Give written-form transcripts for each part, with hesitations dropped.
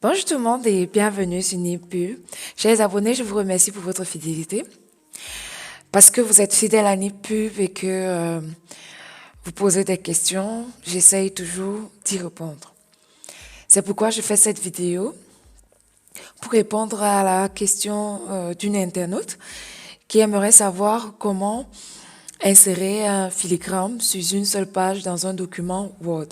Bonjour tout le monde et bienvenue sur NipPub. Chers abonnés, je vous remercie pour votre fidélité. Parce que vous êtes fidèles à NipPub et que vous posez des questions, j'essaye toujours d'y répondre. C'est pourquoi je fais cette vidéo pour répondre à la question d'une internaute qui aimerait savoir comment insérer un filigrane sur une seule page dans un document Word.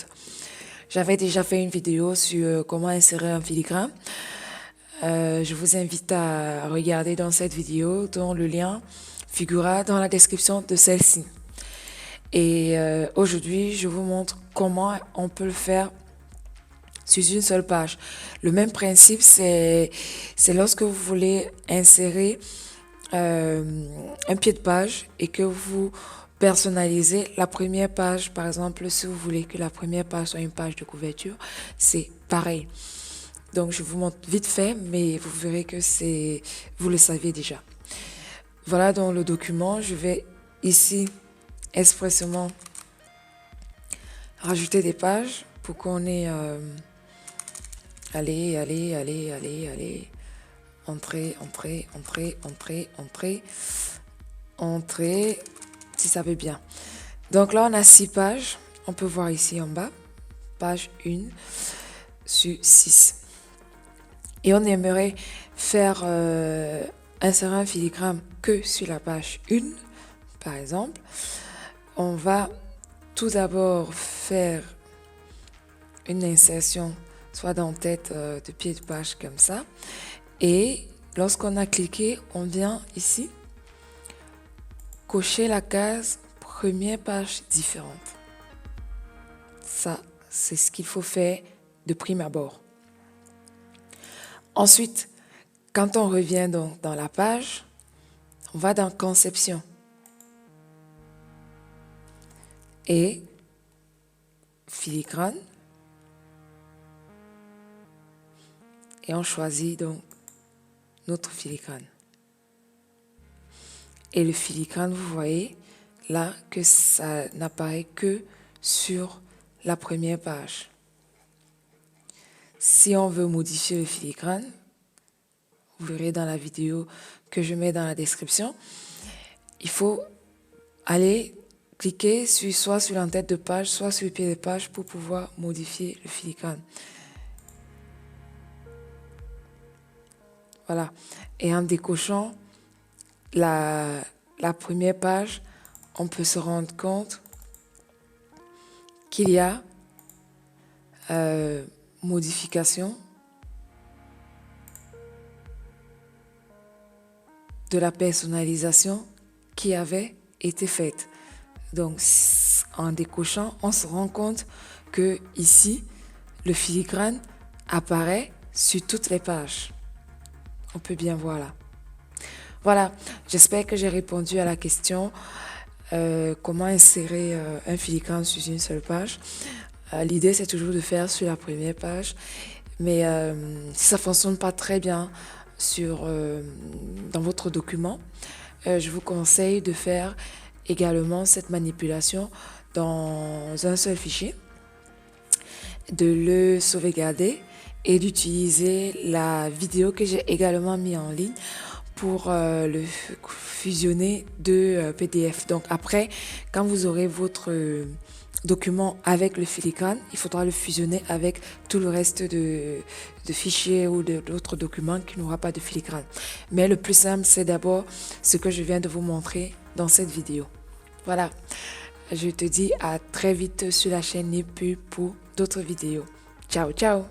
J'avais déjà fait une vidéo sur comment insérer un filigrane. Je vous invite à regarder dans cette vidéo dont le lien figurera dans la description de celle-ci. Et aujourd'hui, je vous montre comment on peut le faire sur une seule page. Le même principe, c'est lorsque vous voulez insérer un pied de page et que vous personnalisez la première page. Par exemple, si vous voulez que la première page soit une page de couverture, c'est pareil. Donc, je vous montre vite fait, mais vous verrez que vous le saviez déjà. Voilà dans le document. Je vais ici expressément rajouter des pages pour qu'on ait... Allez. Entrée, si ça veut bien. Donc là, on a 6 pages. On peut voir ici en bas, page 1 sur 6. Et on aimerait faire insérer un filigrane que sur la page 1, par exemple. On va tout d'abord faire une insertion, soit dans tête de pied de page comme ça. Et lorsqu'on a cliqué, on vient ici cocher la case première page différente. Ça, c'est ce qu'il faut faire de prime abord. Ensuite, quand on revient donc dans la page, on va dans conception. Et filigrane. Et on choisit donc notre filigrane. Et le filigrane, vous voyez là que ça n'apparaît que sur la première page. Si on veut modifier le filigrane, vous verrez dans la vidéo que je mets dans la description, il faut aller cliquer soit sur l'entête de page, soit sur le pied de page pour pouvoir modifier le filigrane. Voilà. Et en décochant la première page, on peut se rendre compte qu'il y a modification de la personnalisation qui avait été faite. Donc, en décochant, on se rend compte que ici, le filigrane apparaît sur toutes les pages. On peut bien voir là. Voilà, j'espère que j'ai répondu à la question comment insérer un filigrane sur une seule page. L'idée, c'est toujours de faire sur la première page. Mais si ça ne fonctionne pas très bien dans votre document, je vous conseille de faire également cette manipulation dans un seul fichier, de le sauvegarder et d'utiliser la vidéo que j'ai également mis en ligne pour le fusionner de PDF. Donc après, quand vous aurez votre document avec le filigrane, il faudra le fusionner avec tout le reste de fichiers ou d'autres documents qui n'aura pas de filigrane. Mais le plus simple, c'est d'abord ce que je viens de vous montrer dans cette vidéo. Voilà, je te dis à très vite sur la chaîne NipPub pour d'autres vidéos. Ciao, ciao!